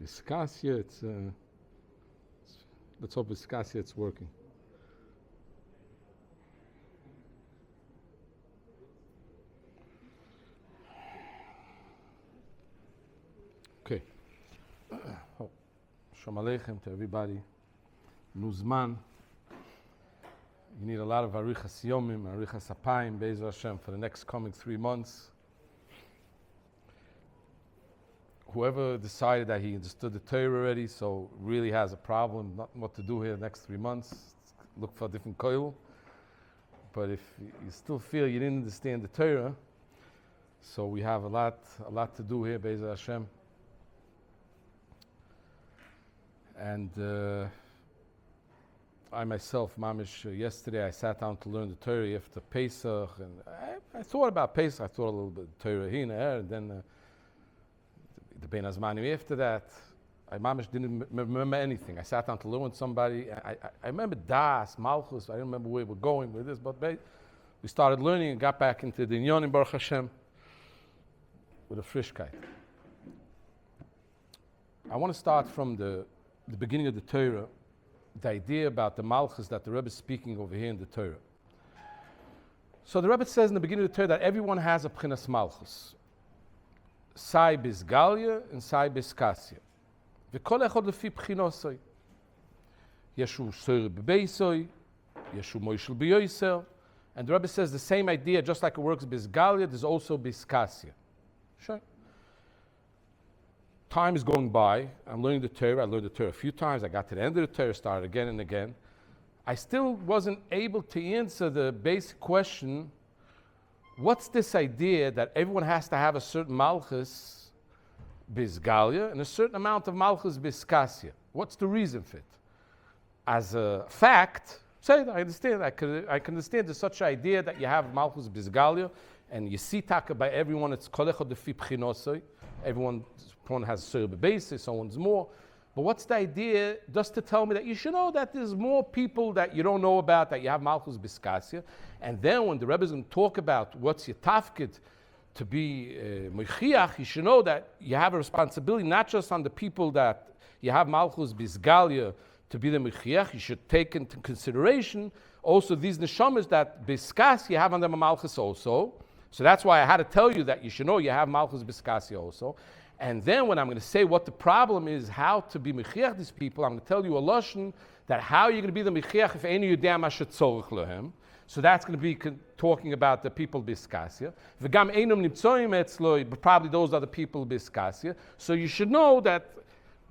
Biskasia, let's hope Biskasia it's working. Okay. Shalom Aleichem to everybody. Nuzman. You need a lot of arichas yomim, arichas apayim, Be'ez Hashem, for the next coming 3 months. Whoever decided that he understood the Torah already, so really has a problem, not what to do here the next 3 months, look for a different kollel. But if you still feel you didn't understand the Torah, so we have a lot to do here, Be'ez Hashem. And I myself, mamish, yesterday I sat down to learn the Torah after Pesach, and I thought about Pesach, I thought a little bit of Torah here and there, and then the Ben Azmanim after that, I mamish didn't remember anything. I sat down to learn with somebody. I remember Das, Malchus, I didn't remember where we're going with this, but we started learning and got back into the Inyanim Baruch Hashem with a frischkeit. I want to start from the beginning of the Torah, the idea about the Malchus that the Rebbe is speaking over here in the Torah. So the Rebbe says in the beginning of the Torah that everyone has a Pchinas Malchus. Sai Bisgalia and Sai Biskasia. V'kol echad lefi Pchinosoi. Yeshu Sor Bebeisoi, Yeshu Moishel B'yoiser. And the Rebbe says the same idea, just like it works Bisgalia, there's also Biskasia. Sure. Time is going by. I'm learning the Torah. I learned the Torah a few times. I got to the end of the Torah, started again and again. I still wasn't able to answer the basic question, what's this idea that everyone has to have a certain Malchus Bisgalia and a certain amount of Malchus Biskasia? What's the reason for it? As a fact, I understand. I can understand there's such an idea that you have Malchus Bisgalia and you see taka by everyone, it's Kollel Toras Chaim. Everyone has a certain basis, someone's more. But what's the idea? Just to tell me that you should know that there's more people that you don't know about, that you have Malchus Biskasia. And then when the Rebbe is going to talk about what's your tafkid to be Mechiach, you should know that you have a responsibility not just on the people that you have Malchus Bisgalia to be the Mechiach, you should take into consideration also these neshamas that Biskasia you have on them a Malchus also. So that's why I had to tell you that you should know you have Malchus Biskasia also. And then when I'm going to say what the problem is, how to be mechiach these people, I'm going to tell you a lashon that how you're going to be the mechiach if any yudam ashet tzorich lehem. So that's going to be talking about the people biskasia. V'gam einum nimtzoyim etzloi, but probably those are the people biskasia. So you should know that,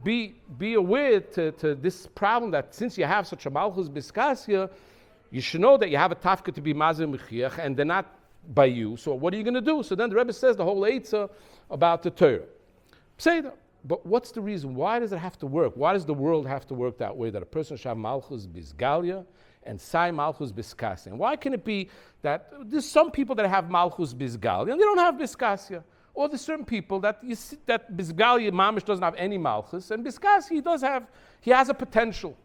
be aware to this problem that since you have such a malchus biskasia, you should know that you have a tafka to be mazir mechiach, and they're not by you. So what are you going to do? So then the Rebbe says the whole eitzah about the Torah. Say that, but what's the reason? Why does it have to work? Why does the world have to work that way, that a person should have Malchus Bisgalia and Sai Malchus Biskasia? And why can it be that there's some people that have Malchus Bisgalia and they don't have Biskasia? Or there's certain people that you see that Bisgalia Mamish doesn't have any Malchus, and Biskasia he has a potential.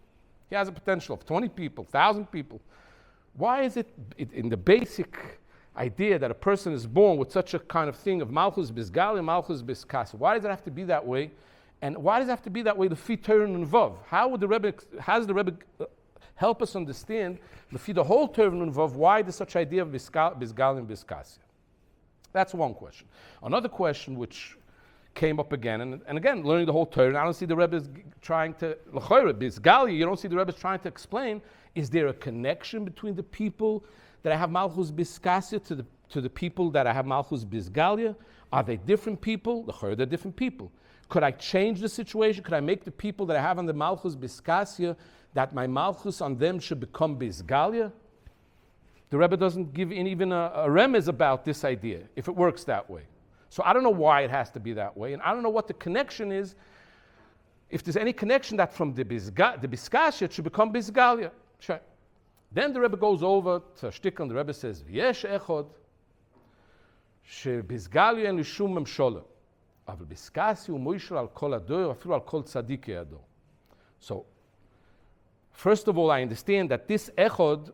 He has a potential of 20 people, 1,000 people. Why is it in the basic idea that a person is born with such a kind of thing of Malchus Bisgalia, Malchus Biskasia? Why does it have to be that way? And why does it have to be that way, the Fi Torah and Vav? How does the Rebbe help us understand the whole Torah and Vav, why there's such idea of Bisgalia and Biskasia? That's one question. Another question which came up again, and again, learning the whole Torah, and I don't see the Rebbe trying to, Bisgalia, you don't see the Rebbe trying to explain, is there a connection between the people that I have Malchus Biskasia to the people that I have Malchus Bisgalia? Are they different people? They're different people. Could I change the situation? Could I make the people that I have on the Malchus Biskasia, that my Malchus on them should become Bisgalia? The Rebbe doesn't give even a remez about this idea, if it works that way. So I don't know why it has to be that way, and I don't know what the connection is. If there's any connection that from the Biskasia it should become Bisgalia. Sure. Then the Rebbe goes over to a shtickle, and the Rebbe says, "V'yesh echod shebizgalia en lishum memshola, aval biskasi u'moishel al kol ador, afilu al kol tzadik yador." So, first of all, I understand that this echod,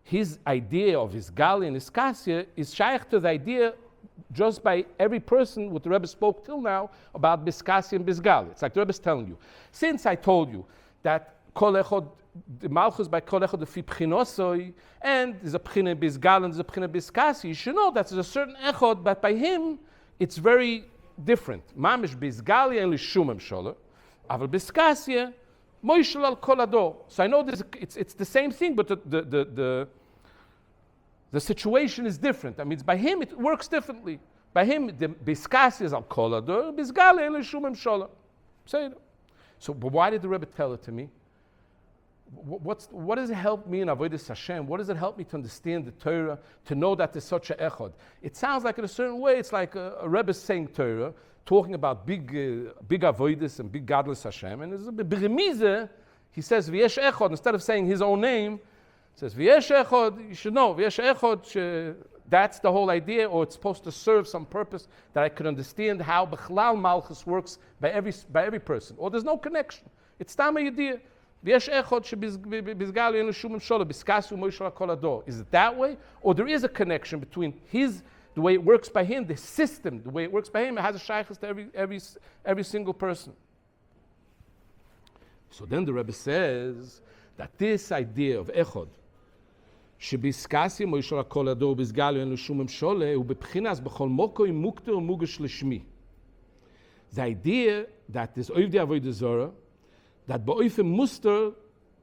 his idea of his galia and his kasya, is shaykh to the idea just by every person, what the Rebbe spoke till now about Biskasi and Bisgali. It's like the Rebbe is telling you, since I told you that Kol Echad, the Malchus by Kol Echad Lefi Pchinosoi, and there's a Pchina Bisgal and there's a Pchina Biskasi, you should know that there's a certain Echad, but by him, it's very different. Mamish Bisgali and Lishumem Sholah, Aval Biskasi, Moishel al Kol Ador. So I know this, it's the same thing, but the situation is different. That means by him it works differently. By him, the Biskasi is al Kol Ador, Bisgali and Lishumem Sholah. Say it. So, but why did the Rebbe tell it to me? What does it help me in Avodas Hashem? What does it help me to understand the Torah, to know that there's such a echad? It sounds like in a certain way, it's like a Rebbe saying Torah, talking about big avodas and big godless Hashem. And there's a b'remize, he says v'yesh echad, instead of saying his own name, he says v'yesh echad, you should know, v'yesh echad, that's the whole idea, or it's supposed to serve some purpose that I could understand how B'chlal Malchus works by every person. Or there's no connection. It's Tama Yediyah. Is it that way? Or there is a connection between the way it works by him, the system, the way it works by him, it has a shaykhus to every single person. So then the Rebbe says that this idea of echod, the idea that this oivdi avodah zarah, that ba'oifim muster,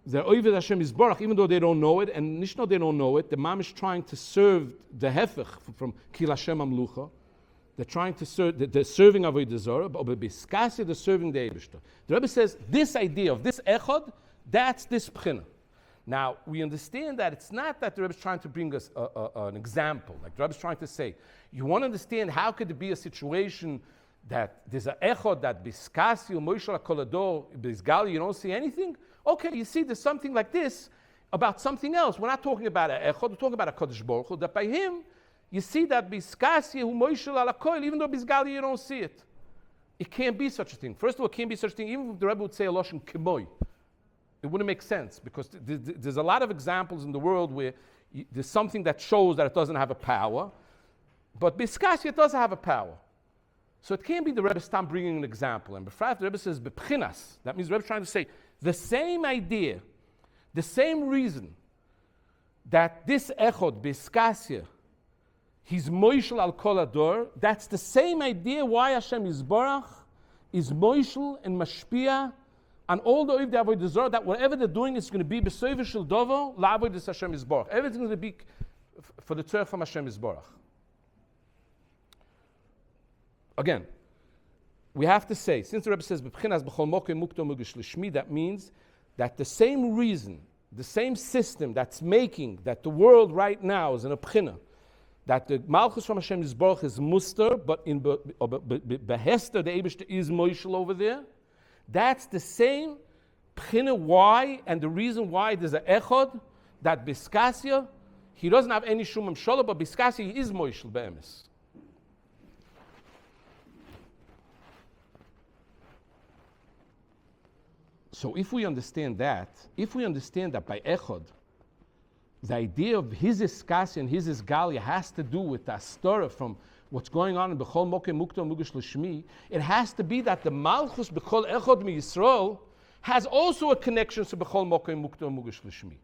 they're oived Hashem Yisbarach, even though they don't know it, and nishno they don't know it, the mam is trying to serve the hefech from Kil Hashem Amlucha. They're trying to serve, they're serving avodah zarah, but biskasi they're serving the Eibishter. The Rebbe says this idea of this echad, that's this pchina. Now we understand that it's not that the Rebbe is trying to bring us an example. Like the Rebbe is trying to say, you want to understand how could there be a situation that there's an echod that biskasi or moishal kolador bisgali, you don't see anything? Okay, you see there's something like this about something else. We're not talking about an echod, we're talking about a kodesh baruch hu, that by him, you see that biskasi hu moishal ala koil, even though bisgali you don't see it. It can't be such a thing. First of all, it can't be such a thing, even if the Rebbe would say a lashon kimoy. It wouldn't make sense, because there's a lot of examples in the world where there's something that shows that it doesn't have a power, but biskasi it does have a power. So it can't be the Rebbe Stam bringing an example. And before the Rebbe says bepchinas, that means the Rebbe is trying to say the same idea, the same reason that this echod biskasya, he's moishel al kol ador, that's the same idea why Hashem Yisbarach is moishel and mashpia on all the oivdei avodah zarah, that whatever they're doing is going to be b'soiver shel dovo la'avodas Hashem Yisbarach. Everything's going to be for the torah from Hashem Yisbarach. Again, we have to say, since the Rebbe says, that means that the same reason, the same system that's making that the world right now is in a pchina, that the Malchus from Hashem Yisbarach is muster, but in Behester, the Eibishter is moishel over there, that's the same pchina why, and the reason why there's an echod, that Biskasya, he doesn't have any shumam sholah, but Biskasya, he is moishel be'emes. So if we understand that by echod, the idea of his iskasi and his isgalia has to do with the astora from what's going on in Bechol Mokeh Mukta Mugish L'Shmi, it has to be that the Malchus Bechol Echod Mi Yisrael has also a connection to Bechol Mokeh Mukta Mugish L'Shmi.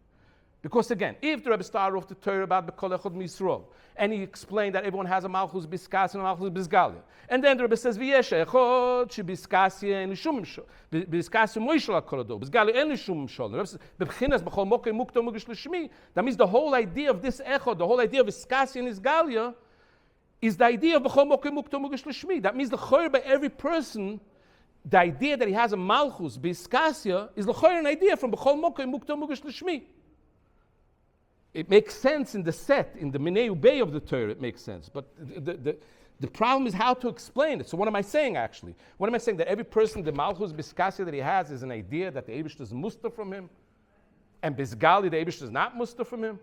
Because again, if the Rebbe started off the Torah about Bechol Echod Mi Yisrael, and he explained that everyone has a Malchus Biskasi and a Malchus Bisgalia, and then the Rebbe says, V'yesh Echod Shebiskasi and Shum Shol, Biskasi Moishal HaKolado, Bisgalia and Shum Shol. The Rebbe says, B'chinas Bechol Mokeh Mukta Mugish L'Shmi. That means the whole idea of this Echod, the whole idea of Biskasi and Isgalia, is the idea of B'chol Mokeh Mukta Mugish L'Shmi. That means the Chor by every person, the idea that he has a Malchus Biskasya is the Chor an idea from B'chol Mokeh Mukta Mugish L'Shmi. It makes sense in the set, in the Minei Ubei of the Torah, it makes sense. But the problem is how to explain it. So what am I saying actually? What am I saying? That every person, the Malchus Biskasya that he has is an idea that the Eibishter is muster from him, and Bisgali, the Eibishter is not muster from him.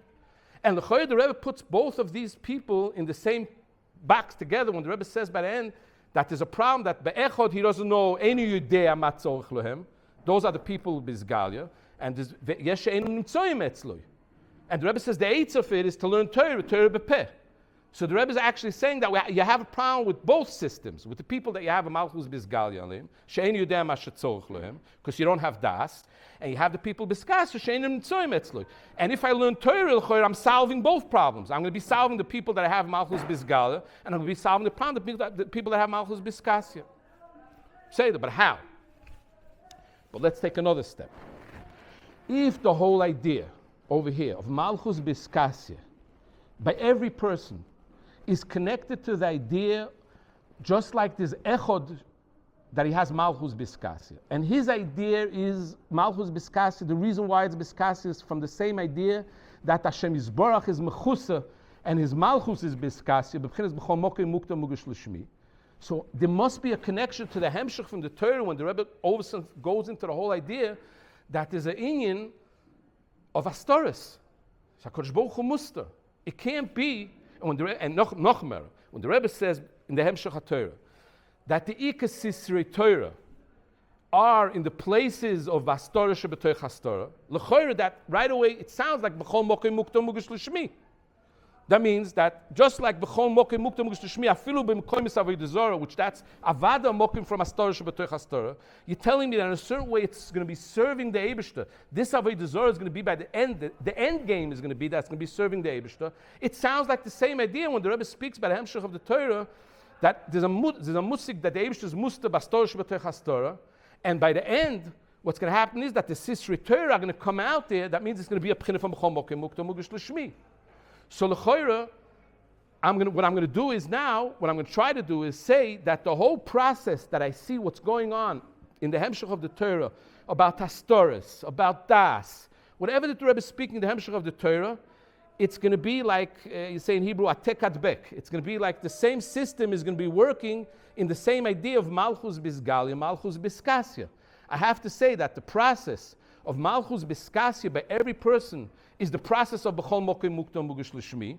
And the Rebbe puts both of these people in the same box together when the Rebbe says by the end that there's a problem that be'echod he doesn't know any yudea matzorich lohem. Those are the people Bisgalia, and yesh she'enu nimtzoyim etzloi. And the Rebbe says the eitz of it is to learn Torah bepeh. So the Rebbe is actually saying that you have a problem with both systems, with the people that you have a Malchus Bizgali on them, she'ein yudem asher tzorich lehem, because you don't have das, and you have the people Bizkas, she'ein nimtzoim etzloi. And if I learn Torah, I'm solving both problems. I'm going to be solving the people that have Malchus Bizgali, and I'm going to be solving the problem the people that have Malchus Bizkasya. Say that, but how? But let's take another step. If the whole idea over here of Malchus Bizkasya by every person is connected to the idea, just like this Echod, that he has Malchus Bizkasya. And his idea is Malchus Bizkasya. The reason why it's Bizkasya is from the same idea that Hashem Yisborach is Mechusa and his Malchus is Bizkasya. So there must be a connection to the Hemshech from the Torah when the Rebbe goes into the whole idea that there's an inyan of Astoris. HaKadosh Baruch Hu Muster. It can't be. And Nochmer, when the Rebbe says in the Hemshech HaTorah that the Ikas Sisrei Torah are in the places of Astorah Shebetoich Astorah, l'choira, that right away it sounds like B'chol Mokei Mukta Mugish L'Shmi. That means that just like B'chol Mokei Mukta Mugish L'Shmi, Afilu B'Mekoyim Avodah Zorah, which that's Avada Mokim from Astorah Shebetoich Astorah, you're telling me that in a certain way it's going to be serving the Eibishter. This Avodah Zorah is going to be by the end. The end game is going to be that's going to be serving the Eibishter. It sounds like the same idea when the Rebbe speaks by the Hemshech of the Torah that there's a musik that the Eibishter is musta b'Astorah Shebetoich Astorah, and by the end, what's going to happen is that the Sisrei Torah are going to come out there. That means it's going to be a p'china from B'chol Mokem Mukta Mugish L'Shmi. So l'choira, what I'm going to do is now, what I'm going to try to do is say that the whole process that I see what's going on in the Hemshech of the Torah, about Astoris, about Das, whatever the Rebbe is speaking, the Hemshech of the Torah, it's going to be like, you say in Hebrew, atek bek. It's going to be like the same system is going to be working in the same idea of Malchus Bizgalia, Malchus Bizkasya. I have to say that the process of Malchus Bizkasya by every person is the process of B'chol Mokei Mukta Mugish L'Shmi.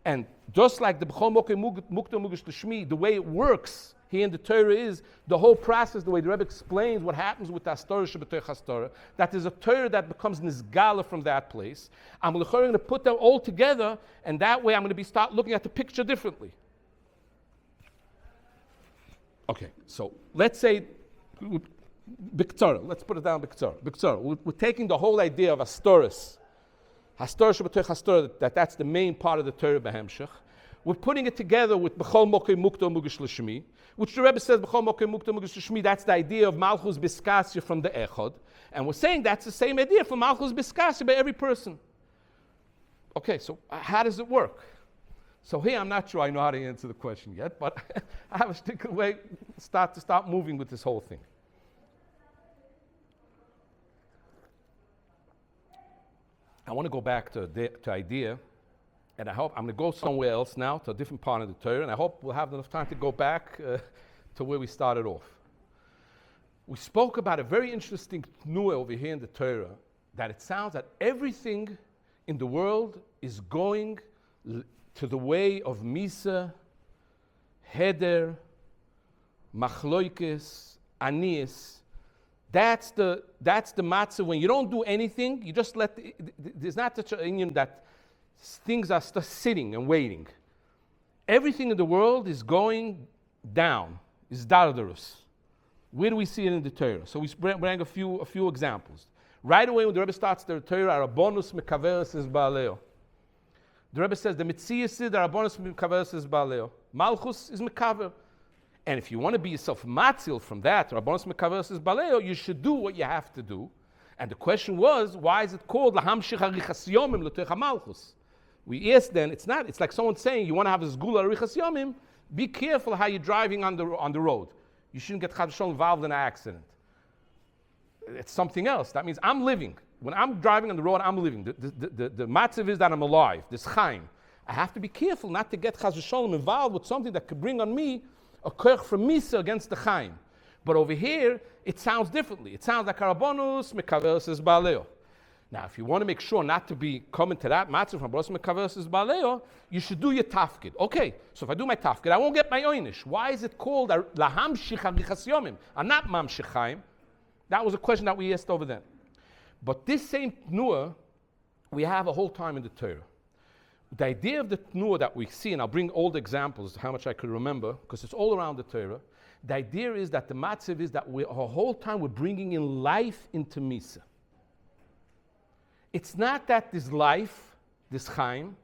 And just like the B'chol Mokei Mukta Mugish L'Shmi, the way it works here in the Torah is the whole process, the way the Rebbe explains what happens with the Astorah Shebetoich Astorah, that there's a Torah that becomes Nizgala from that place. I'm going to put them all together, and that way I'm going to start looking at the picture differently. Okay, so let's say, B'Ktsara, let's put it down B'Ktsara. We're taking the whole idea of Astoris, Astorah Shebetoich Astorah, that's the main part of the Torah B'Hemshech. We're putting it together with B'chol Mokei Mukta Mugish L'Shmi, which the Rebbe says B'chol Mokei Mukta Mugish L'Shmi, that's the idea of Malchus Bizkasya from the Echad. And we're saying that's the same idea for Malchus Bizkasya by every person. Okay, so how does it work? So here I'm not sure I know how to answer the question yet, but I have a particular way to start moving with this whole thing. I want to go back to idea, and I hope I'm going to go somewhere else now, to a different part of the Torah, and I hope we'll have enough time to go back to where we started off. We spoke about a very interesting tnuah over here in the Torah, that it sounds that everything in the world is going to the way of Misa, Heder, Machloikis, Anis. That's the matzah when you don't do anything. You just there's not such an union that things are just sitting and waiting. Everything in the world is going down. Is dardarus. Where do we see it in the Torah? So we bring a few examples. Right away when the Rebbe starts the Torah, Arabonus mekaveres is baaleo. The Rebbe says the Metzias is the Arabonus mekaveres is baaleo. Malchus is mekaver. And if you want to be yourself matzil from that, Rabbanos Mekaveres is baleo, you should do what you have to do. And the question was, why is it called lahamshich arichas yomim l'toich malchus? We asked then, it's like someone saying, you want to have a zgula arichas yomim, be careful how you're driving on the road. You shouldn't get chad v'sholom involved in an accident. It's something else. That means I'm living. When I'm driving on the road, I'm living. The matziv is that I'm alive. This chaim. I have to be careful not to get chad v'sholom involved with something that could bring on me a koch from Misa against the Chaim. But over here, it sounds differently. It sounds like Arabonus Mekaveres is Baaleo. Now, if you want to make sure not to be coming to that matzah from Arabonus Mekaveres is Baaleo, you should do your tafkid. Okay, so if I do my tafkid, I won't get my oynish. Why is it called Lahamshich Arichas Yomim and not Mamshich Chaim? That was a question that we asked over then. But this same tnuah, we have a whole time in the Torah. the idea of the Tnuah that we see, and I'll bring all the examples, how much I could remember, because it's all around the Torah. The idea is that the matziv is that our whole time we're bringing in life into Misa. It's not that this life, this Chaim,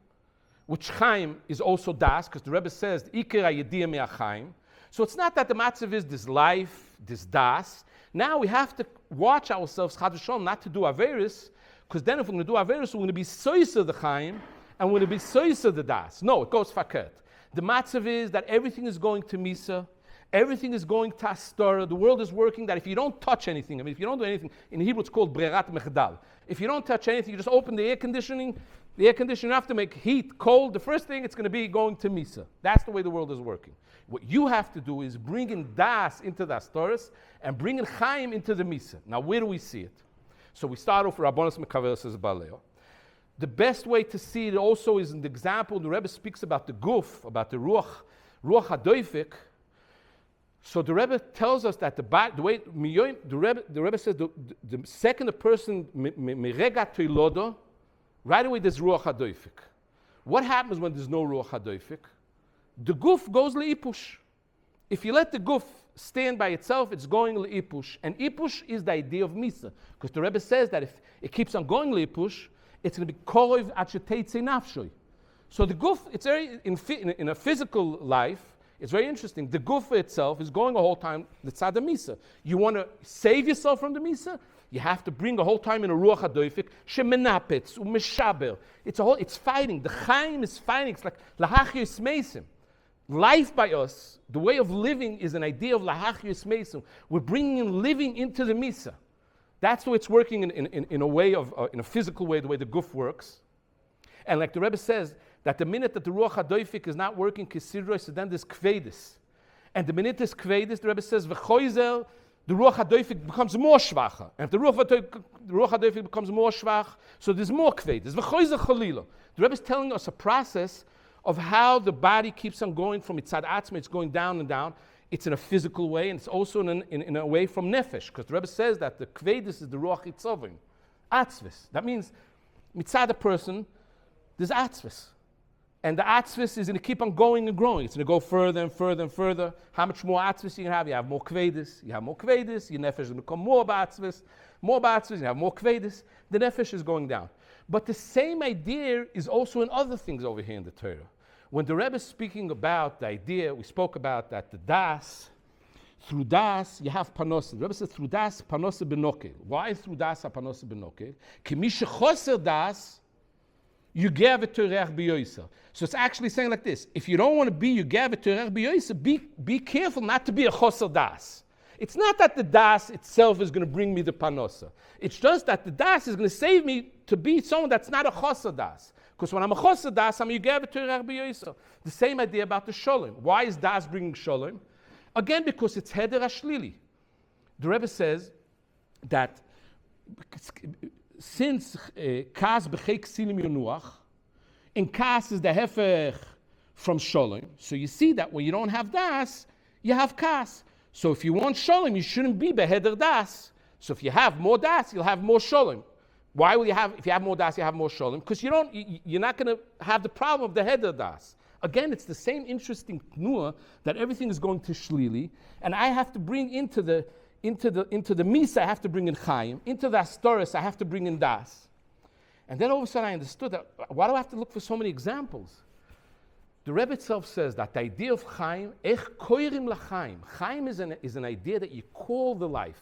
which Chaim is also Das, because the Rebbe says, Iker HaYediyah me'achaim. So it's not that the matziv is this life, this Das. Now we have to watch ourselves, Chad v'Shalom, not to do Averis, because then if we're going to do Averis, we're going to be Soisa the Chaim, and we're going to be Soisa the Das. No, it goes Faket. The matziv is that everything is going to Misa, everything is going to Astora. The world is working that if you don't touch anything, if you don't do anything, in Hebrew it's called Brerat Mechdal. If you don't touch anything, you just open the air conditioning have to make heat, cold. The first thing it's going to be going to Misa. That's the way the world is working. What you have to do is bring in Das into the Astoris and bring in Chaim into the Misa. Now, where do we see it? So we start off with Rabbanos Mekavelos as Baleo. The best way to see it also is in the example the Rebbe speaks about the Guf, about the Ruach HaDoifik. So the Rebbe tells us that the way the Rebbe says the second a person mirega toilodo, right away there's Ruach HaDoifik. What happens when there's no Ruach HaDoifik? The Guf goes le'ipush. If you let the Guf stand by itself, it's going le'ipush. And ipush is the idea of Misa. Because the Rebbe says that if it keeps on going le'ipush, it's going to be korov ad sheteitze nafshoy. So the Guf, it's very, in a physical life, it's very interesting. The Guf itself is going the whole time the tzad Misa. You want to save yourself from the Misa? You have to bring the whole time in a Ruach HaDoifik, shemenapetz, umeshaber. It's fighting. The Chaim is fighting. It's like lahachiyus meisim. Life by us, the way of living is an idea of lahachiyus meisim. We're bringing in living into the Misa. That's the way it's working in a way of, in a physical way, the way the Guf works. And like the Rebbe says, that the minute that the Ruach HaDoifik is not working kisidroi, so then there's kveidis. And the minute there's kveidis, the Rebbe says, v'choizel, the Ruach HaDoifik becomes more shvacha. And if the Ruach HaDoifik becomes more shvach, so there's more kveidis. V'choizel chalila. The Rebbe is telling us a process of how the body keeps on going from itzad atzma, it's going down and down. It's in a physical way, and it's also in a way from nefesh, because the Rebbe says that the kveidis is the Ruach Itzovim. Atzvis. That means, mitzad a person, there's atzvis. And the atzvis is going to keep on going and growing. It's going to go further and further and further. How much more atzvis you can have? You have more kveidis. You have more kveidis. Your nefesh is going to become more ba'atzvis. More ba'atzvis. You have more kveidis. The nefesh is going down. But the same idea is also in other things over here in the Torah. When the Rebbe is speaking about the idea, we spoke about that the das, through das, you have panosa. The Rebbe says through das, panosa benokel. Why through das, panosa benokel? Ki mi shechoser das, you gave it to Reach B'Yoisa. So it's actually saying like this: if you don't want to be you gave it to Reach B'Yoisa, be careful not to be a choser das. It's not that the das itself is going to bring me the panosa. It's just that the das is going to save me to be someone that's not a choser das. Because when I'm a choser das, I'm you gave it to Reach B'Yoisa. The same idea about the sholem. Why is das bringing sholem? Again, because it's heder ashlili. The Rebbe says that since kas b'chei ksilim yonuach, and kas is the hefer from sholem. So you see that when you don't have das, you have kas. So if you want sholem, you shouldn't be beheder das. So if you have more das, you'll have more sholem. Why will you have? If you have more das, you have more sholem, because you're not going to have the problem of the heder das. Again, it's the same interesting tnuah that everything is going to shlili, and I have to bring into the misa, I have to bring in chaim. Into the astoris, I have to bring in das. And then all of a sudden I understood that, why do I have to look for so many examples? The Rebbe itself says that the idea of chaim, ech koirim lachaim. Chaim is an idea that you call the life.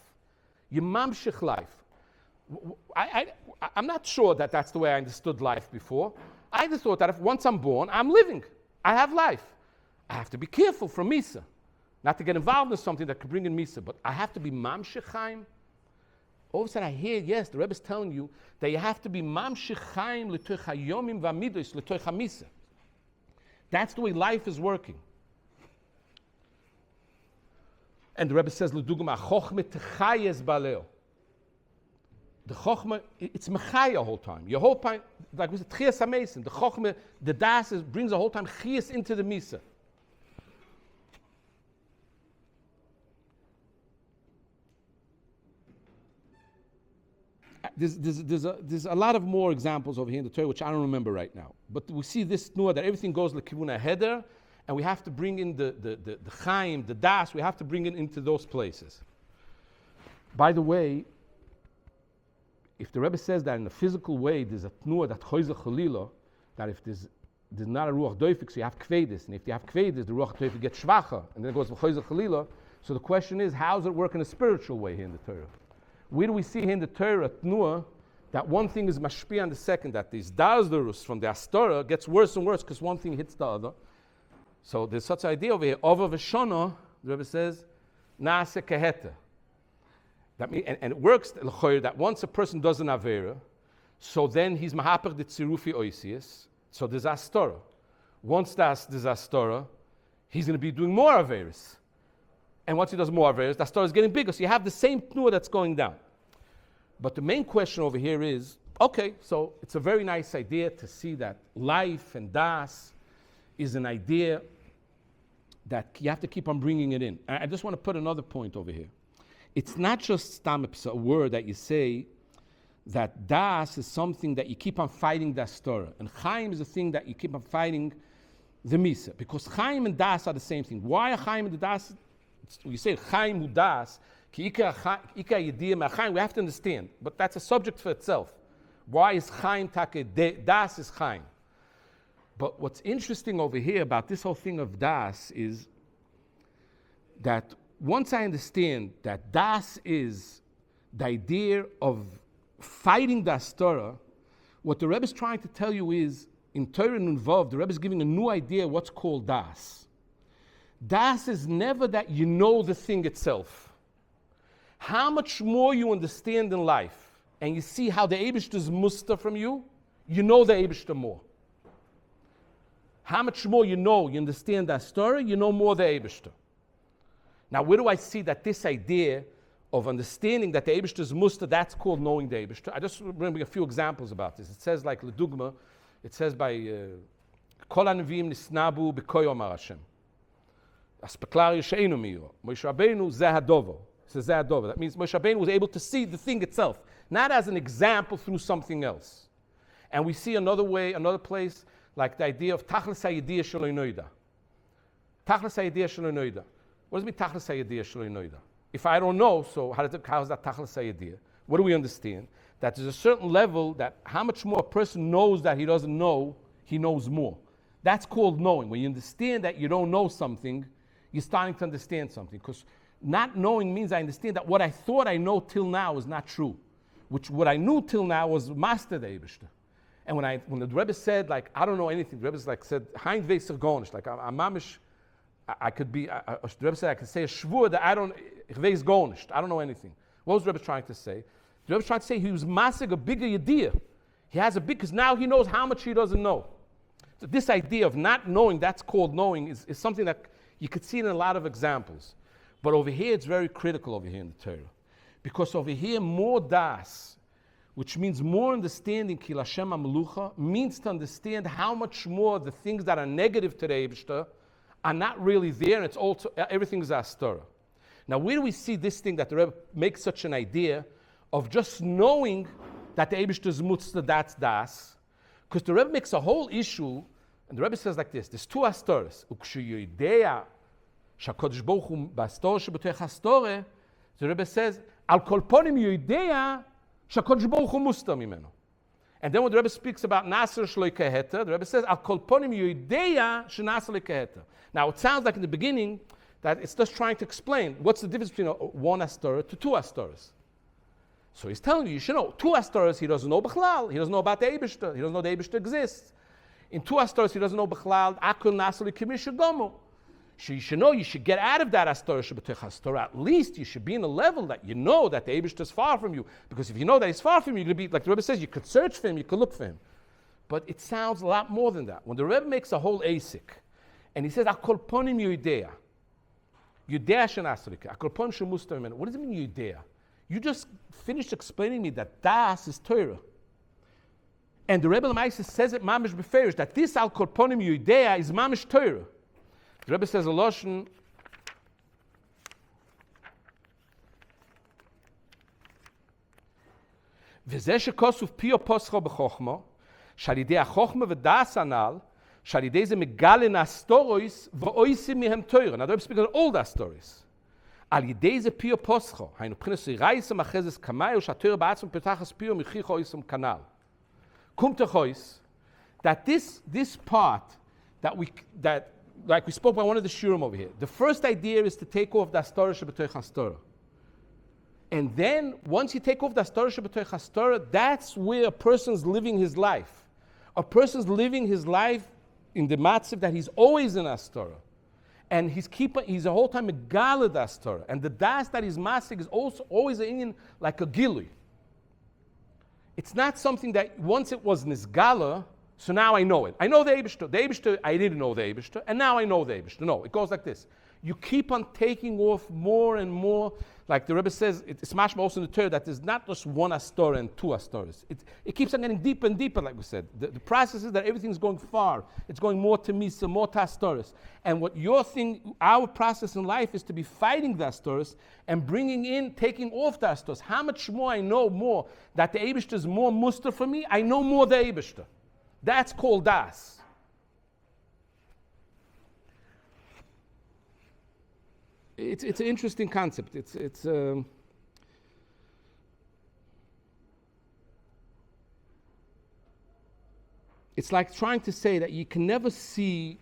You mamshich life. I'm not sure that that's the way I understood life before. I just thought that if once I'm born, I'm living. I have life. I have to be careful from Misa. Not to get involved in something that could bring in Misa, but I have to be Mamshech Chaim. All of a sudden I hear, yes, the Rebbe is telling you that you have to be Mamshech Chaim l'toich hayomim v'amidos l'toich hamisa. That's the way life is working. And the Rebbe says, l'dugma, chochme techayes baleo. The chokhmah, it's mechaya the whole time. Your whole time, like we said, chias hamesim. The chokhmah, the das brings the whole time chias into the misa. there's a lot of more examples over here in the Torah, which I don't remember right now. But we see this tnuah that everything goes lekivuna heder, and we have to bring in the chaim, the das, we have to bring it into those places. By the way, if the Rebbe says that in a physical way, there's a tnuah that choyze chalila, that if there's not a ruach doifik, so you have kvedis, and if you have kvedis, the ruach doifik gets shvacha, and then it goes choyze chalila. So the question is, how does it work in a spiritual way here in the Torah? Where do we see here in the Torah tnuah that one thing is mashpia on the second, that these darzdurus from the astora gets worse and worse because one thing hits the other. So there's such an idea over here. Ova v'shona, the Rebbe says, naase keheta. That means, and it works that once a person does an avera, so then he's mahaper the tzirufi oisius. So there's astora. Once there's astora, he's going to be doing more averas. And once he does more averas, the astora is getting bigger. So you have the same tnuah that's going down. But the main question over here is, okay, so it's a very nice idea to see that life and das is an idea that you have to keep on bringing it in. I just want to put another point over here. It's not just stamps, a word that you say that das is something that you keep on fighting the astora. And chaim is a thing that you keep on fighting the misa. Because chaim and das are the same thing. Why are chaim and the das? You say chaim hu das, we have to understand, but that's a subject for itself. Why is chaim take das is chaim? But what's interesting over here about this whole thing of das is that once I understand that das is the idea of fighting the astora, what the Rebbe is trying to tell you is, in Torah Nun Vav, the Rebbe is giving a new idea what's called das. Das is never that you know the thing itself. How much more you understand in life, and you see how the Eibishter is muster from you, you know the Eibishter more. How much more you know, you understand that story, you know more the Eibishter. Now, where do I see that this idea of understanding that the Eibishter is muster, that's called knowing the Eibishter? I just remember a few examples about this. It says like, Ledugma, it says by Kol HaNeviim nisnabu b'koy Omar Hashem. Aspeklar Yisheinu miyo. Moshe Rabbeinu zeh hadovo. That means Moshe Rabbeinu was able to see the thing itself, not as an example through something else. And we see another way, another place, like the idea of Tachlis HaYediyah Shelo Noida. Tachlis HaYediyah Shelo Noida. What does it mean Tachlis HaYediyah Shelo Noida? If I don't know, so how is that Tachlis HaYediyah? What do we understand? That there's a certain level that how much more a person knows that he doesn't know, he knows more. That's called knowing. When you understand that you don't know something, you're starting to understand something. Because not knowing means I understand that what I thought I know till now is not true. Which what I knew till now was master the Eibishter. And when the Rebbe said, like, I don't know anything, the Rebbe like said, Hein Weiser Gornish, like, I'm mamish, I could be, the Rebbe said, I could say a shvur that I don't, ich weiß Gornish, I don't know anything. What was the Rebbe trying to say? The Rebbe was trying to say he was massing a bigger yediyah. He has a big, because now he knows how much he doesn't know. So this idea of not knowing, that's called knowing, is something that you could see in a lot of examples. But over here, it's very critical over here in the Torah. Because over here, more das, which means more understanding, Ki Lashem HaMelucha, means to understand how much more the things that are negative to the Eibishter are not really there, and it's also, everything is astora. Now, where do we see this thing that the Rebbe makes such an idea of just knowing that the Eibishter is mutzah, that's das? Because the Rebbe makes a whole issue, and the Rebbe says like this, there's two astoras. שהקדוש ברוך הוא בהסתורה שבתוך הסתורה, the Rebbe says, על כל פנים יודע שהקדוש ברוך הוא מוסתר ממנו. And then when the Rebbe speaks about Nasser Shloi Keheta, the Rebbe says, על כל פנים יודע שנאסר לכהתה. Now it sounds like in the beginning that it's just trying to explain what's the difference between one astora to two astoras. So he's telling you should know. Two astoras he doesn't know Bechlal, he doesn't know about the Eibishter, he doesn't know the Eibishter exists. In two astoras he doesn't know Bechlal, Akul Nasser L'Kimisha Gomo. So you should know, you should get out of that astora shebetech astora. At least you should be in a level that you know that the Eibishter is far from you. Because if you know that he's far from you, you're going to be, like the Rebbe says, you could search for him, you could look for him. But it sounds a lot more than that. When the Rebbe makes a whole asik, and he says, Akol ponim yudea. Yudea shenasrika. Akol ponim shemustar imenu. What does it mean yudea? You just finished explaining me that das is Torah. And the Rebbe Lamaisa says it mamish beferish, that this Akol ponim yudea is mamish Torah. The Rebbe says a loshon, וזה שכוסוף פיו פוסחו בחוכמו, שעל ידי החוכמה ודעס הנ"ל, שעל ידי זה מגלה נאסטורויס ואויסים מהם תורה. Now, the Rebbe speaks of all the stories. על ידי זה פיו פוסחו, היינו מבחינת רייסם אחזס קמאי, ושהתורה בעצם פתחס פיו מחיכו אויסם כנ"ל. קום תחויס, that this part, that like we spoke about one of the shurim over here, the first idea is to take off the astorah shebetoich hastorah. And then, once you take off the astorah shebetoich hastorah, that's where a person's living his life. A person's living his life in the matziv that he's always in astorah. And he's the whole time a galad astorah. And the das that he's masig is also always in like a gilui. It's not something that once it was nisgala, so now I know it. I know the Eibishter. The Eibishter, I didn't know the Eibishter, and now I know the Eibishter. No, it goes like this. You keep on taking off more and more. Like the Rebbe says, it's mashma also in the Torah that there's not just one astorah and two astoras. It keeps on getting deeper and deeper, like we said. The process is that everything's going far. It's going more to misa, more to astoras. And what our process in life is to be fighting the astoras and taking off the astoras. How much more I know more that the Eibishter is more muster for me, I know more the Eibishter. That's called das. It's an interesting concept. It's like trying to say that you can never see.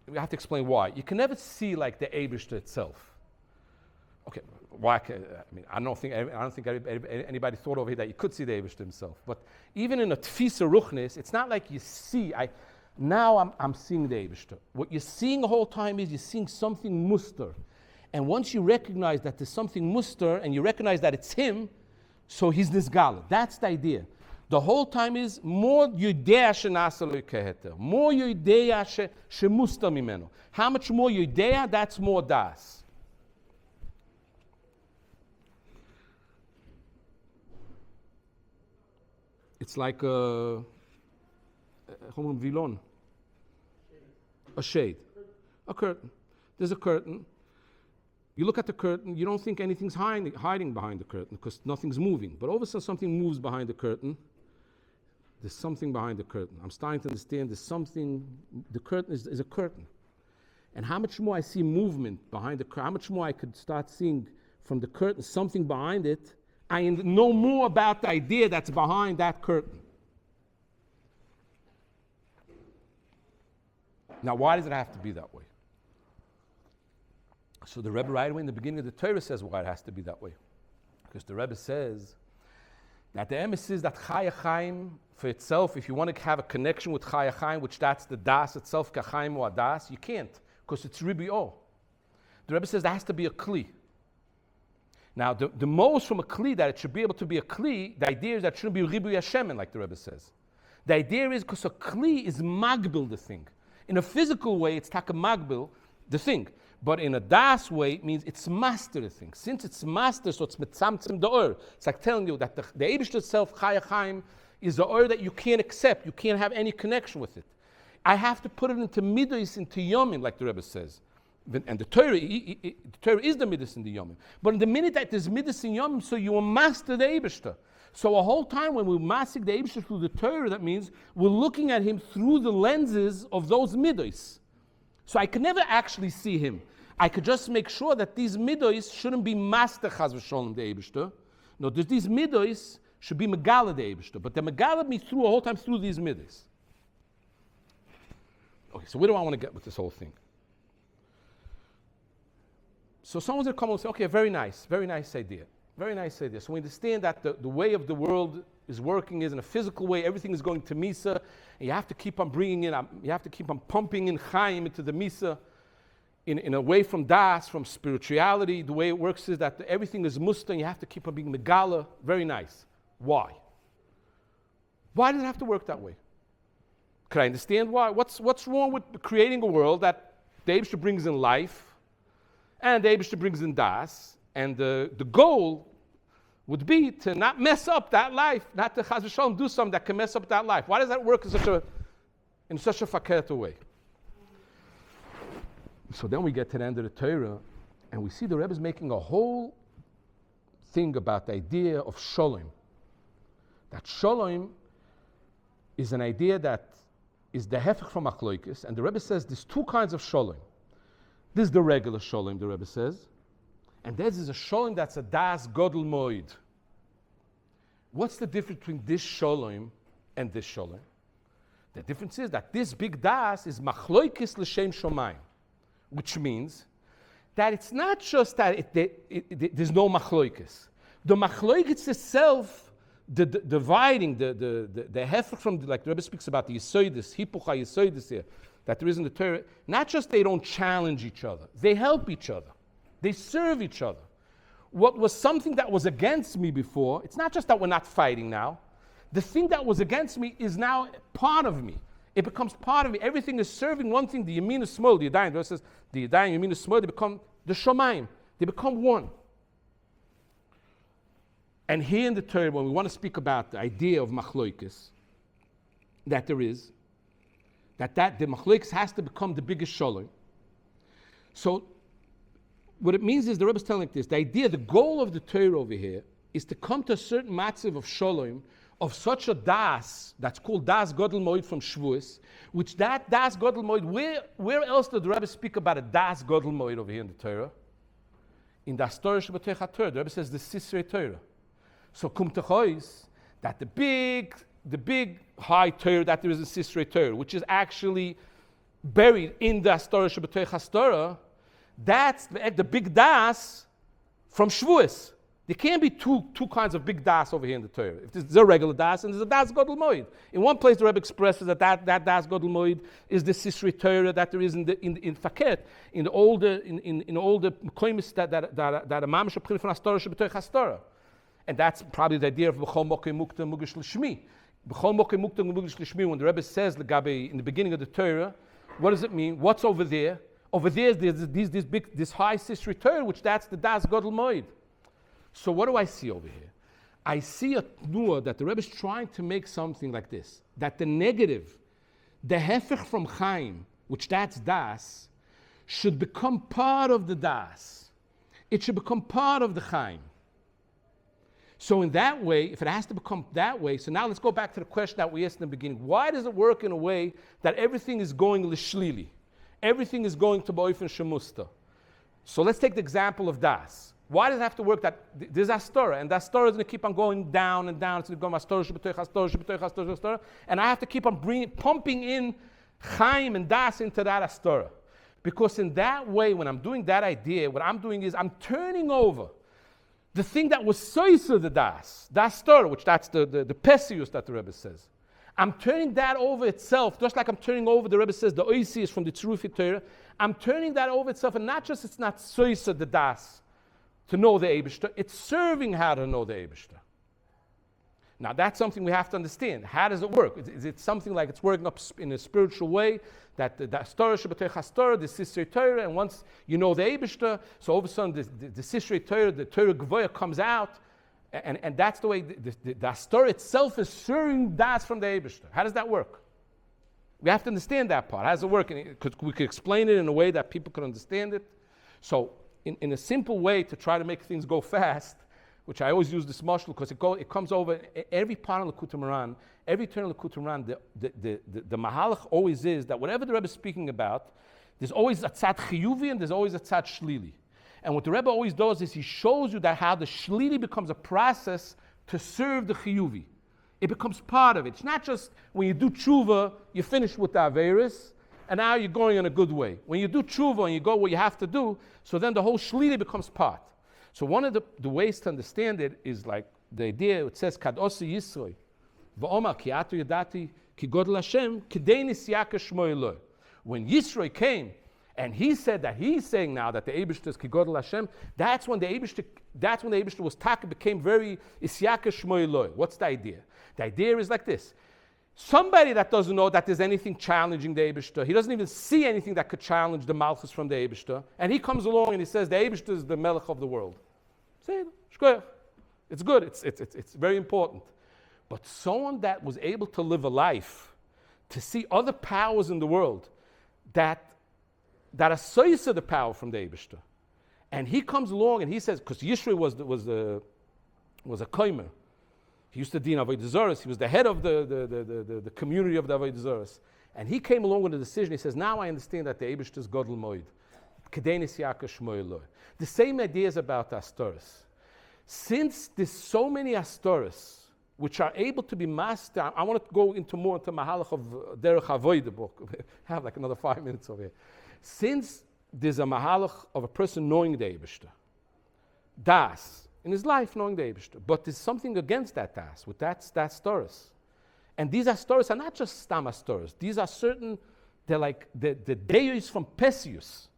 We have to explain why. You can never see like the Eibishter itself. Okay, why? I don't think anybody thought over here that you could see the Eibishter himself. But even in a tfisa ruchnis, it's not like you see. Now I'm seeing the Eibishter. What you're seeing the whole time is you're seeing something muster. And once you recognize that there's something muster and you recognize that it's him, so he's this gala. That's the idea. The whole time is more yudea shenasa lo keheter. More yudea shemuster mimeno. How much more yudea, that's more das. It's like a shade, a curtain. There's a curtain. You look at the curtain, you don't think anything's hiding behind the curtain because nothing's moving. But all of a sudden something moves behind the curtain. There's something behind the curtain. I'm starting to understand there's something, the curtain is a curtain. And how much more I see movement behind the curtain, how much more I could start seeing from the curtain something behind it, I know more about the idea that's behind that curtain. Now, why does it have to be that way? So the Rebbe right away in the beginning of the Torah says why it has to be that way. Because the Rebbe says that the emes is that Chai Chaim for itself, if you want to have a connection with Chai Chaim, which that's the das itself, Kachaim or das, you can't, because it's Ribi O. The Rebbe says there has to be a Kli. Now, the most from a Kli, that it should be able to be a Kli, the idea is that it shouldn't be Ribu Yashemen, like the Rebbe says. The idea is because a Kli is magbil the thing. In a physical way, it's taka magbil, the thing. But in a das way, it means it's master the thing. Since it's master, so it's mitzamtzim the or. It's like telling you that the Eibishter itself, Chai Chaim, is the or that you can't accept. You can't have any connection with it. I have to put it into midos, into yomim, like the Rebbe says. And the Torah is the midas in the yomim. But in the minute that there's midas in yomim, so you will master the Eibishter. So a whole time when we masik the Eibishter through the Torah, that means we're looking at him through the lenses of those midos. So I could never actually see him. I could just make sure that these midos shouldn't be master chaz v'sholem the Eibishter. No, these midos should be megala the Eibishter. But they megala me through a whole time through these midos. Okay, so where do I want to get with this whole thing? So someone's going to come and say, okay, very nice idea. Very nice idea. So we understand that the way of the world is working is in a physical way. Everything is going to Misa. And you have to keep on bringing in, you have to keep on pumping in Chaim into the Misa in a way from Das, from spirituality. The way it works is that everything is Musta and you have to keep on being Megala. Very nice. Why? Why does it have to work that way? Can I understand why? What's wrong with creating a world that the Eibishter brings in life and the Eibishter brings in Das, and the goal would be to not mess up that life, not to chaz v'shalom do something that can mess up that life. Why does that work in such a fakirta way? So then we get to the end of the Torah, and we see the Rebbe is making a whole thing about the idea of shalom. that Shalom is an idea that is the hefech from achloikis, and the Rebbe says there's two kinds of Shalom. This is the regular Shalom, the Rebbe says, and this is a Shalom that's a das godel moed. What's the difference between this Shalom and this Shalom? The difference is that this big das is machloikis l'shem shomayim, which means that it's not just that there's no machloikis. The machloikis itself, the dividing, the hefech from, like the Rebbe speaks about the yisoidis, hipucha yisoidis here, that there is in the Torah, not just they don't challenge each other, they help each other, they serve each other. What was something that was against me before, it's not just that we're not fighting now, the thing that was against me is now part of me. It becomes part of me. Everything is serving one thing. The Yamin is small. The Yadayim, the says, the Yadayim, Yamin is small. They become the Shomayim. They become one. And here in the Torah, when we want to speak about the idea of machloikis, that there is, that the machloikis has to become the biggest shalom. So what it means is, the Rebbe is telling this, the idea, the goal of the Torah over here is to come to a certain matziv of shalom, of such a das, that's called das godel moed from Shavuos, which that das godel moed, where else did the Rebbe speak about a das godel moed over here in the Torah? In das Torah Shabbatei HaTorah, the Rebbe says the Sisrei Torah. So kum techois, that the big high Torah that there is in Sisrei Torah, which is actually buried in das Torah Shabbatei HaTorah, that's the big das from Shavuos. There can't be two kinds of big das over here in the Torah. If there's a regular das and there's a das godel moed. In one place, the Rebbe expresses that das godel moed is the Sisrei Torah that there is in Faket, in the older koimis that a mamish aprin from Astorah Shabbatei Hastorah, and that's probably the idea of b'chol mokei mukta mugish l'shmi. B'chol mokei mukta mugish l'shmi. When the Rebbe says l'gabe in the beginning of the Torah, what does it mean? What's over there? Over there is this high Sisrei Torah, which that's the das godel moed. So what do I see over here? I see a tnuah that the Rebbe is trying to make something like this, that the negative, the hefech from Chaim, which that's das, should become part of the das. It should become part of the Chaim. So in that way, if it has to become that way, so now let's go back to the question that we asked in the beginning. Why does it work in a way that everything is going lishlili? Everything is going to boifen shemusta. So let's take the example of das. Why does it have to work that there's Astorah, and the Astorah is going to keep on going down and down. It's going to go Astorah, Shabbatei, Astorah, Shabbatei, Astorah, Astorah, and I have to keep on pumping in Chaim and Das into that Astorah. Because in that way, when I'm doing that idea, what I'm doing is I'm turning over the thing that was soisa the Das, the Astorah, which that's the Pesius that the Rebbe says. I'm turning that over itself, just like I'm turning over, the Rebbe says, the Oisi is from the Tzurufi Torah. I'm turning that over itself, and not just it's not soisa the Das, to know the Eibishter, it's serving how to know the Eibishter. Now that's something we have to understand. How does it work? Is it something like it's working up in a spiritual way, that the Astorah Shabbatei Hastorah, the Sisrei Torah, and once you know the Eibishter, so all of a sudden the Sisrei Torah, the Torah Gvoya comes out, and that's the way the Astorah itself is serving das from the Eibishter. How does that work? We have to understand that part. How does it work? We could explain it in a way that people could understand it. So in a simple way to try to make things go fast, which I always use this mashal because it comes over every part of Likutei Moharan, every turn of Likutei Moharan, the mahalach always is that whatever the Rebbe is speaking about, there's always a tzad chiyuvi and there's always a tzad shlili. And what the Rebbe always does is he shows you that how the shlili becomes a process to serve the chiyuvi. It becomes part of it. It's not just when you do tshuva, you finish with the averis, and now you're going in a good way. When you do tshuva and you go what you have to do, so then the whole shlili becomes part. So one of the ways to understand it is like the idea, it says, Kad osi Yisroi, v'omar ki atu yadati ki godel Hashem, kidei nisyaka shmo Eloi. When Yisroi came, and he said that he's saying now that the Eibishter is ki godel Hashem, that's when the Eibishter was taka, became very isyaka shmo Eloi. What's the idea? The idea is like this. Somebody that doesn't know that there's anything challenging the Eibishter, he doesn't even see anything that could challenge the Malchus from the Eibishter, and he comes along and he says the Eibishter is the Melech of the world. Say it, it's good, it's very important. But someone that was able to live a life, to see other powers in the world that are soisa the power from the Eibishter, and he comes along and he says, because Yisroi was a koimer, He used to deal in Avodah Zarah. He was the head of the community of the Avodah Zarah. And he came along with a decision. He says, now I understand that the Eibishter is Godel Moed. Kedenis Yaka Shmoy Loi. The same ideas about Astoris. Since there's so many Astoris which are able to be mastered, I want to go into more into Mahalach of Derech Avodah book. I have like another 5 minutes over here. Since there's a Mahalach of a person knowing the Eibishter, Das, in his life knowing the Eibishter, but there's something against that Das, with that Astoris. And these Astoris are not just Stam Astoris. These are certain, they're like the Deus from Perseus.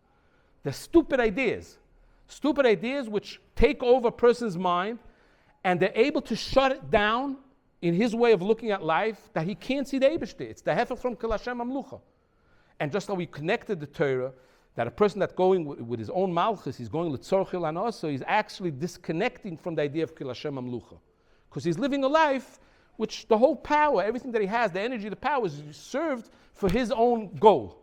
They're stupid ideas which take over a person's mind, and they're able to shut it down in his way of looking at life that he can't see the Eibishter. It's the Hefer from Kol Hashem Amlucha. And just like we connected the Torah, that a person that's going with his own Malchus, he's going L'tzorchil Anoso, he's actually disconnecting from the idea of Kol Hashem Amlucha. Because he's living a life which the whole power, everything that he has, the energy, the power is served for his own goal.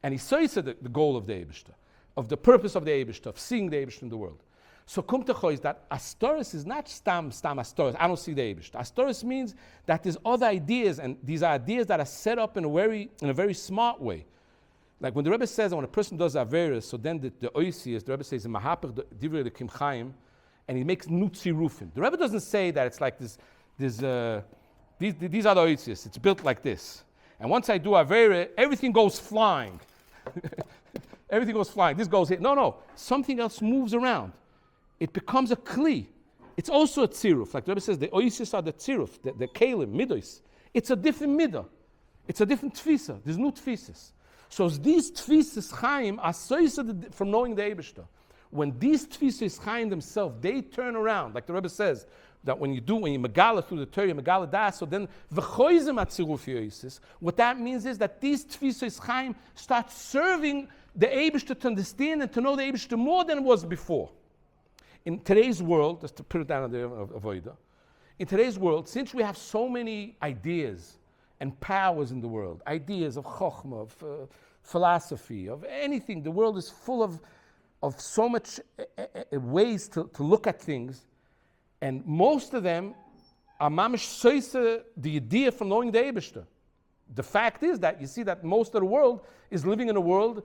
And he says the goal of the Eibishter, of the purpose of the Eibishter, of seeing the Eibishter in the world. So Kumtecho is that Astoris is not stam Astoris. I don't see the Eibishter. Astoris means that there's other ideas, and these are ideas that are set up in a very smart way. Like when the Rebbe says that when a person does Averis, so then the Oisius, the Rebbe says in Mahapach Divrei the Kim Chaim, and he makes Nutzi Rufin. The Rebbe doesn't say that it's like this. These are the Oisius. It's built like this. And once I do Avera, everything goes flying. Everything goes flying. This goes here. No. Something else moves around. It becomes a kli. It's also a tziruf. Like the Rebbe says, the oisis are the tziruf, the kelim, midos. It's a different midah. It's a different tfisa. There's no tfises. So these tfises chaim are so from knowing the Eibishter. When these tfises chaim themselves, they turn around. Like the Rebbe says, that when you megala through the Torah, megala das, so then v'choizim atziruf yoisis. What that means is that these tfises chaim start serving the Eibishter to understand and to know the Eibishter more than it was before. In today's world, just to put it down on the avodah, in today's world, since we have so many ideas and powers in the world, ideas of chokhmah, of philosophy, of anything, the world is full of so much ways to look at things, and most of them are mamish soise, the idea from knowing the Eibishter. The fact is that you see that most of the world is living in a world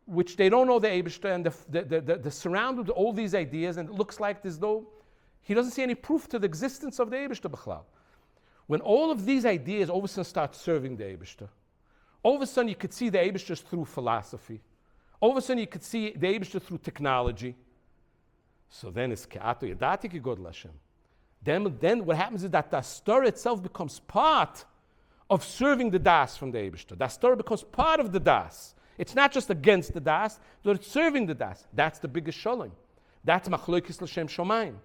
which they don't know the Eibishter, and they're surrounded with all these ideas, and it looks like as though he doesn't see any proof to the existence of the Eibishter b'chlal. When all of these ideas all of a sudden start serving the Eibishter, all of a sudden you could see the Eibishter through philosophy. All of a sudden you could see the Eibishter through technology. So then it's ke'ato yadati ki Gottlieb Hashem. Then what happens is that the Astor itself becomes part of serving the Das from the Eibishter. The Astor becomes part of the Das. It's not just against the Das, but it's serving the Das. That's the biggest shalom. That's machloikis l'shem shomayim.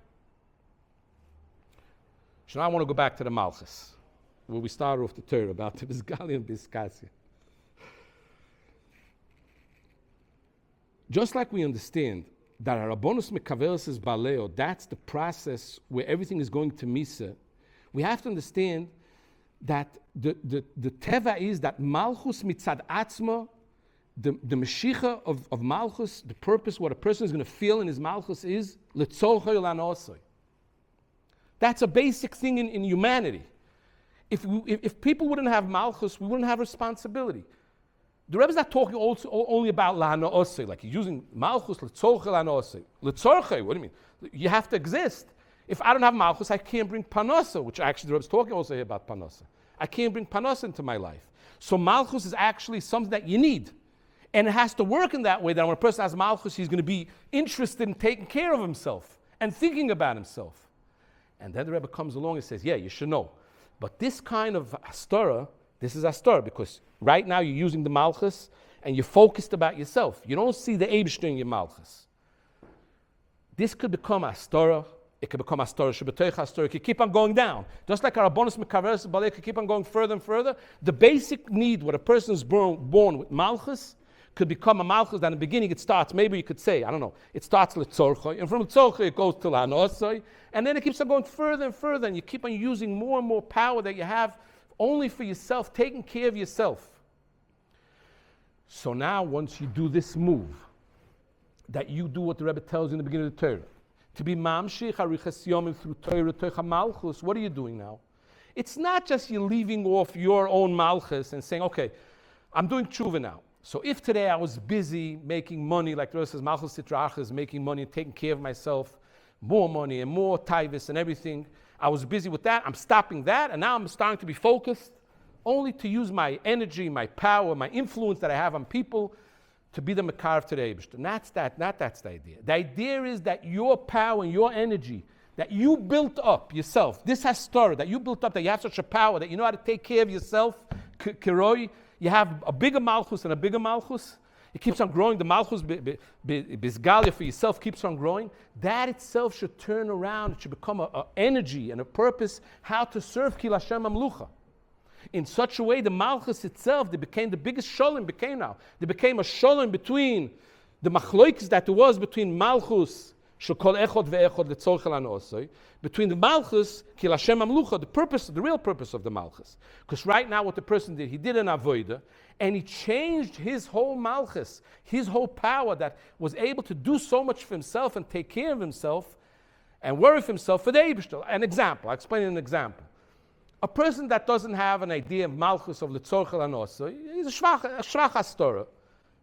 So now I want to go back to the Malchus, where we started off the Torah about the Bizgali and Bizkasya. Just like we understand that our Rabbanus Mekavelis is Baleo, that's the process where everything is going to Misa, we have to understand that the Teva is that Malchus mitzad atzma, the Meshicha of Malchus, the purpose, what a person is going to feel in his Malchus is L'tzorchoi Lanosoi. That's a basic thing in humanity. If people wouldn't have Malchus, we wouldn't have responsibility. The Rebbe is not talking only about La'ano'osei, like he's using Malchus, L'tzorchoi La'ano'osei. L'tzorchoi, what do you mean? You have to exist. If I don't have Malchus, I can't bring Panosa, which actually the Rebbe is talking also here about Panosa. I can't bring Panosa into my life. So Malchus is actually something that you need. And it has to work in that way that when a person has Malchus, he's going to be interested in taking care of himself and thinking about himself. And then the Rebbe comes along and says, yeah, you should know. But this kind of Astora, this is Astora, because right now you're using the Malchus and you're focused about yourself. You don't see the Eibishter in your Malchus. This could become Astora. It could become Astora Shabbataycha Astora. It could keep on going down. Just like our Rabbanus Mekaveres Balei could keep on going further and further. The basic need, when a person is born with Malchus, could become a Malchus that in the beginning it starts, maybe you could say, I don't know, it starts L'tzorchoi, and from L'tzorchoi it goes to La'anosoi, and then it keeps on going further and further, and you keep on using more and more power that you have only for yourself, taking care of yourself. So now once you do this move, that you do what the Rebbe tells you in the beginning of the Torah, to be mamshich arichas yomim through torah tocha Malchus, what are you doing now? It's not just you leaving off your own Malchus and saying, okay, I'm doing tshuva now. So if today I was busy making money, like the Rebbe says, Malchus Sitrachas, making money and taking care of myself, more money and more taivas and everything, I was busy with that, I'm stopping that, and now I'm starting to be focused only to use my energy, my power, my influence that I have on people to be the Makar to the Eibishter. That's the idea. The idea is that your power and your energy that you built up yourself, this has started, that you built up, that you have such a power, that you know how to take care of yourself, kiroi, you have a bigger Malchus and a bigger Malchus. It keeps on growing. The Malchus Bizgalia for yourself keeps on growing. That itself should turn around. It should become an energy and a purpose how to serve Kil Hashem Amlucha. In such a way, the Malchus itself, they became the biggest sholem became now. They became a sholem between the machloikis that there was between Malchus, shekol echod ve'echod letzorchel anosoi, between the Malchus, Kil Hashem Amlucha, the purpose, the real purpose of the Malchus. Because right now what the person did, he did an avodah, and he changed his whole Malchus, his whole power that was able to do so much for himself and take care of himself and worry for himself for the Eibishter. An example, I'll explain an example. A person that doesn't have an idea of Malchus of Litzorchel Anosa, he's a shvach hastorah.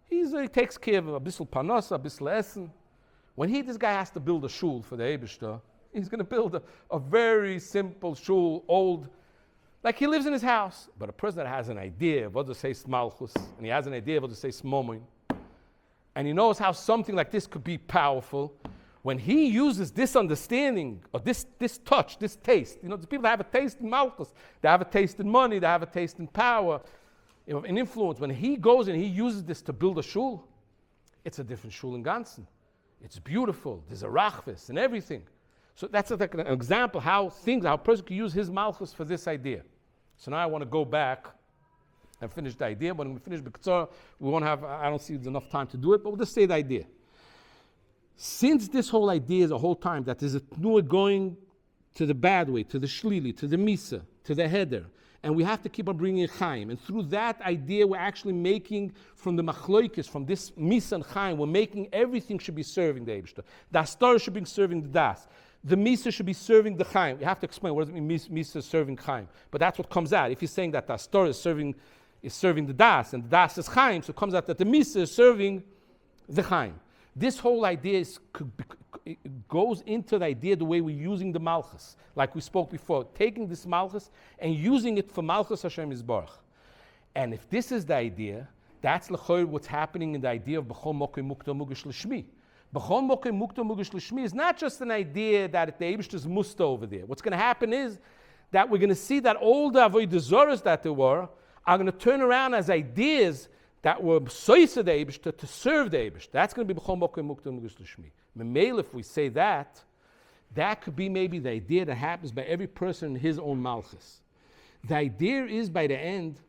He takes care of a bissel panosa, a bissel essen. When this guy has to build a shul for the Eibishter, he's going to build a very simple shul, old, like he lives in his house. But a person that has an idea of what to say Malchus, and he has an idea of what to say Smomoin, and he knows how something like this could be powerful, when he uses this understanding, or this touch, this taste, the people that have a taste in Malchus, they have a taste in money, they have a taste in power, in influence. When he goes and he uses this to build a shul, it's a different shul in Gansen. It's beautiful. There's a rachvis and everything. So that's like an example how a person can use his Malchus for this idea. So now I want to go back and finish the idea. But when we finish B'Ktsar, we won't have, I don't see there's enough time to do it, but we'll just say the idea. Since this whole idea is a whole time that there's a tnuah going to the bad way, to the shlili, to the misa, to the heder, and we have to keep on bringing Chaim, and through that idea we're actually making from the machloikis, from this misa and Chaim, we're making everything should be serving the Eibishter. The Astar should be serving the Das. The misa should be serving the Chaim. You have to explain what does it mean misa serving Chaim, but that's what comes out. If you're saying that the Astar is serving the Das, and the Das is Chaim, so it comes out that the misa is serving the Chaim. This whole idea goes into the idea the way we're using the Malchus, like we spoke before, taking this Malchus and using it for Malchus Hashem Yisbarach. And if this is the idea, that's l'chor what's happening in the idea of B'chol Mokeh Mukta Mugish L'Shmi. B'chol Mokeh Mukta Mugish L'Shmi is not just an idea that the Eibishter's musta over there. What's going to happen is that we're going to see that all the Avodah Zoros that there were are going to turn around as ideas that were soisa the Eibishter to serve the Eibishter. That's going to be b'chol mokem mukta mugus l'shmi. Memel, if we say that, that could be maybe the idea that happens by every person in his own malchus. The idea is by the end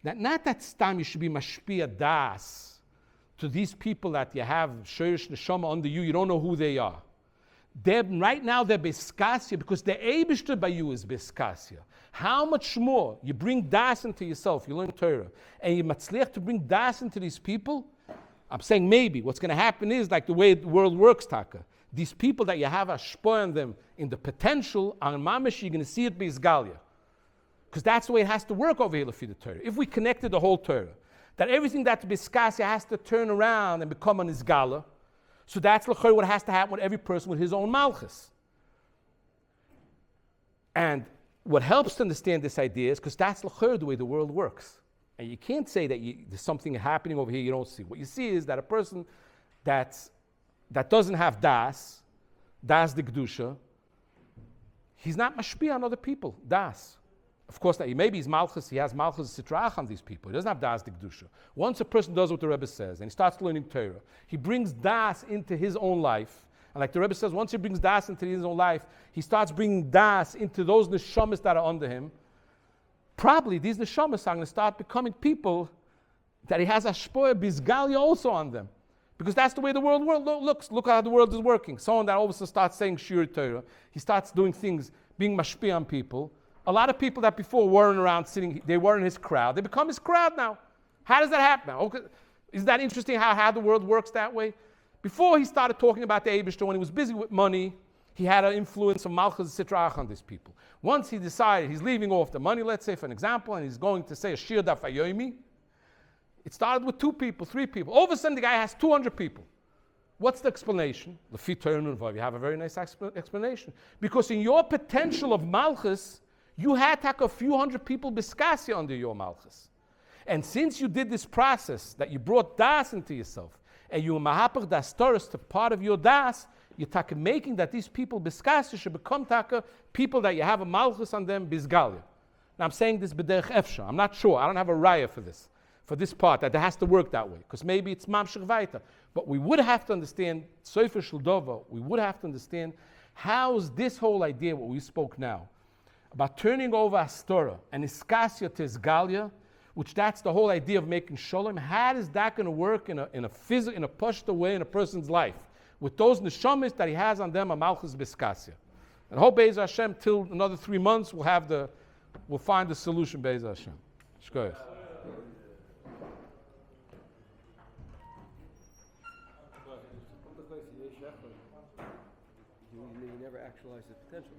that not that stam you should be mashpia das to these people that you have shirish neshama under you don't know who they are. Right now they're beskasia because the Eibishter by you is beskasia. How much more you bring das into yourself, you learn Torah, and you matzliach to bring das into these people? I'm saying maybe. What's going to happen is like the way the world works, Taka. These people that you have a shpor on them in the potential, on mamash, you're going to see it be izgalia. Because that's the way it has to work over here, the Torah. If we connected the whole Torah, that everything that's beskasia has to turn around and become an izgala, so that's what has to happen with every person with his own malchus. And what helps to understand this idea is because that's the way the world works. And you can't say that there's something happening over here you don't see. What you see is that a person that doesn't have das the Kedusha, he's not mashpia on other people, das. Of course, maybe he's malchus, he has malchus sitrach on these people. He doesn't have das the Kedusha. Once a person does what the Rebbe says and he starts learning Torah, he brings das into his own life. And like the Rebbe says, once he brings das into his own life, he starts bringing das into those neshamas that are under him. Probably these neshamas are going to start becoming people that he has a shpoya bizgalia also on them. Because that's the way the world looks. Look how the world is working. Someone that all of a sudden starts saying shir Torah, he starts doing things, being mashpia on people. A lot of people that before weren't around sitting, they were in his crowd. They become his crowd now. How does that happen? Okay. Isn't that interesting how the world works that way? Before he started talking about the Eibishter, when he was busy with money, he had an influence of Malchus Sitrach on these people. Once he decided he's leaving off the money, let's say for an example, and he's going to say a Shir Daf Hayomi, it started with 2 people, 3 people. All of a sudden the guy has 200 people. What's the explanation? You have a very nice explanation. Because in your potential of Malchus, you had to have a few hundred people biskasya under your Malchus. And since you did this process, that you brought das into yourself, and you mahapach das torah to part of your das, you're making that these people biskasya should become people that you have a Malchus on them bisgalia. Now I'm saying this b'derech efsha. I'm not sure. I don't have a raya for this part, that it has to work that way. Because maybe it's mamshich vaita. But we would have to understand, Sofer Shel Dova, we would have to understand how's this whole idea, what we spoke now, about turning over Astora and Iskasya to Isgalia, which that's the whole idea of making Shalom, how is that going to work in a pushed way in a person's life? With those neshamis that he has on them, a Malchus Biskasya. And hope Be'ez Hashem, till another 3 months, we'll find the solution, Be'ez Hashem. Shkoyach. You never actualize the potential.